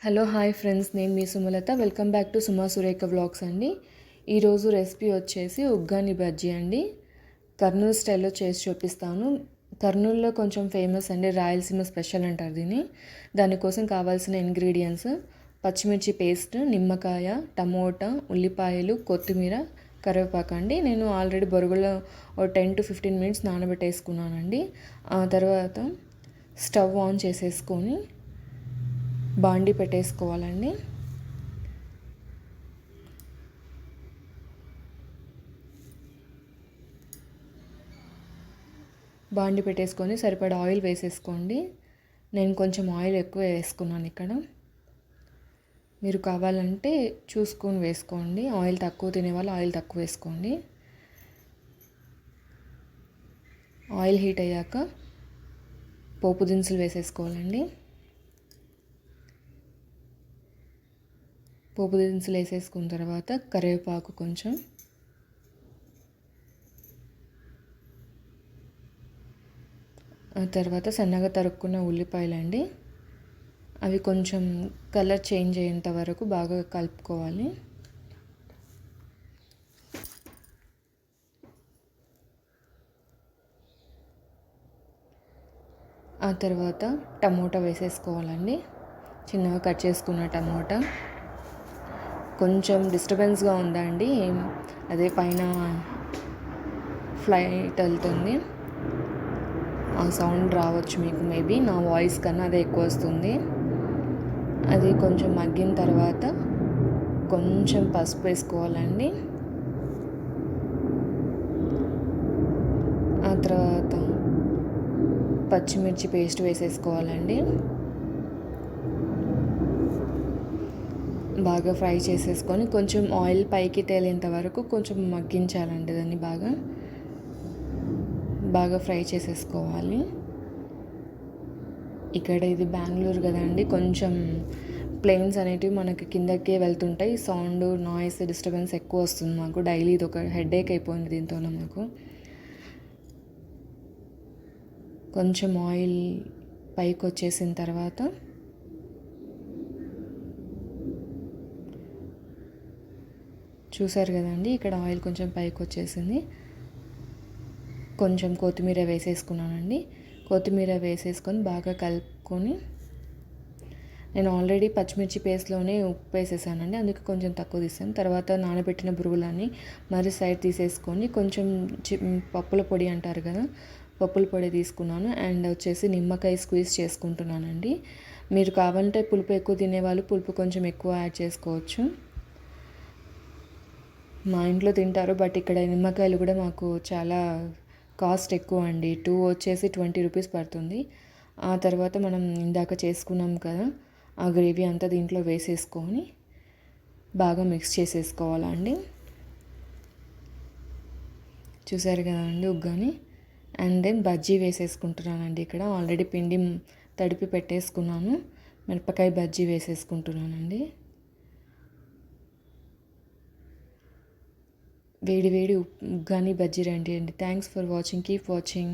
Hello hi friends, నేను మీ Sumalatha. Welcome back to Suma Surekha vlogs అండి. ఈరోజు రెసిపీ వచ్చేసి ఉగ్గాని బజ్జీ అండి. కర్నూలు స్టైల్లో చేసి చూపిస్తాను. కర్నూలులో కొంచెం ఫేమస్ అండి, రాయలసీమ స్పెషల్ అంటారు దీన్ని. దానికోసం కావాల్సిన ఇంగ్రీడియంట్స్: పచ్చిమిర్చి పేస్ట్, నిమ్మకాయ, టమోటా, ఉల్లిపాయలు, కొత్తిమీర, కరివేపాకు అండి. నేను ఆల్రెడీ బొరుగులో 10 to 15 minutes నానబెట్టేసుకున్నానండి. ఆ తర్వాత స్టవ్ ఆన్ చేసేసుకొని బాండి పెట్టేసుకోవాలండి. బాండి పెట్టేసుకొని సరిపడా ఆయిల్ వేసేసుకోండి. నేను కొంచెం ఆయిల్ ఎక్కువ వేసుకున్నాను ఇక్కడ. మీరు కావాలంటే చూసుకొని వేసుకోండి. ఆయిల్ తక్కువ తినేవాళ్ళు ఆయిల్ తక్కువ వేసుకోండి. ఆయిల్ హీట్ అయ్యాక పోపు దినుసులు వేసేసుకోవాలండి. పోపు దినుసులు వేసేసుకున్న తర్వాత కరివేపాకు కొంచెం, ఆ తర్వాత సన్నగా తరుక్కున్న ఉల్లిపాయలండి. అవి కొంచెం కలర్ చేంజ్ అయ్యేంత వరకు బాగా కలుపుకోవాలి. ఆ తర్వాత టమోటా వేసేసుకోవాలండి. చిన్నగా కట్ చేసుకున్న టమోటా. కొంచెం డిస్టర్బెన్స్గా ఉందండి, అదే పైన ఫ్లైట్ వెళ్తుంది, ఆ సౌండ్ రావచ్చు మీకు. మేబీ నా వాయిస్ కన్నా అదే ఎక్కువ వస్తుంది. అది కొంచెం మగ్గిన తర్వాత కొంచెం పసుపు వేసుకోవాలండి. ఆ తర్వాత పచ్చిమిర్చి పేస్ట్ వేసేసుకోవాలండి. బాగా ఫ్రై చేసేసుకొని కొంచెం ఆయిల్ పైకి తేలేంత వరకు కొంచెం మగ్గించాలండి. దాన్ని బాగా ఫ్రై చేసేసుకోవాలి. ఇక్కడ ఇది బెంగళూరు కదండి, కొంచెం ప్లేన్స్ అనేటివి మనకి కిందకే వెళ్తుంటాయి. సౌండ్, నాయిస్, డిస్టర్బెన్స్ ఎక్కువ వస్తుంది మాకు. డైలీ ఇది ఒక హెడేక్ అయిపోయింది దీంతో మాకు. కొంచెం ఆయిల్ పైకి వచ్చేసిన తర్వాత చూసారు కదండి, ఇక్కడ ఆయిల్ కొంచెం పైకి వచ్చేసింది. కొంచెం కొత్తిమీర వేసేసుకున్నానండి. కొత్తిమీర వేసేసుకొని బాగా కలుపుకొని, నేను ఆల్రెడీ పచ్చిమిర్చి పేస్ట్లోనే ఉప్పు వేసేసానండి, అందుకే కొంచెం తక్కువ తీసాను. తర్వాత నానబెట్టిన బురుగులని మరి సైడ్ తీసేసుకొని కొంచెం పప్పుల పొడి అంటారు కదా, పప్పుల పొడి తీసుకున్నాను. అండ్ వచ్చేసి నిమ్మకాయ స్క్వీజ్ చేసుకుంటున్నానండి. మీరు కావాలంటే పులుపు ఎక్కువ తినేవాళ్ళు పులుపు కొంచెం ఎక్కువ యాడ్ చేసుకోవచ్చు. మా ఇంట్లో తింటారు, బట్ ఇక్కడ నిమ్మకాయలు కూడా మాకు చాలా కాస్ట్ ఎక్కువ అండి. 2 వచ్చేసి 20 రూపీస్ పడుతుంది. ఆ తర్వాత మనం ఇందాక చేసుకున్నాం కదా, ఆ గ్రేవీ అంతా దీంట్లో వేసేసుకొని బాగా మిక్స్ చేసేసుకోవాలండి. చూసారు కదండి ఉగ్గాని. అండ్ దెన్ బజ్జీ వేసేసుకుంటున్నానండి. ఇక్కడ ఆల్రెడీ పిండి తడిపి పెట్టేసుకున్నాను. మిరపకాయ బజ్జీ వేసేసుకుంటున్నానండి. వేడి వేడి ఉగ్గాని బజ్జీ రండి అండి. Thanks for watching. Keep watching.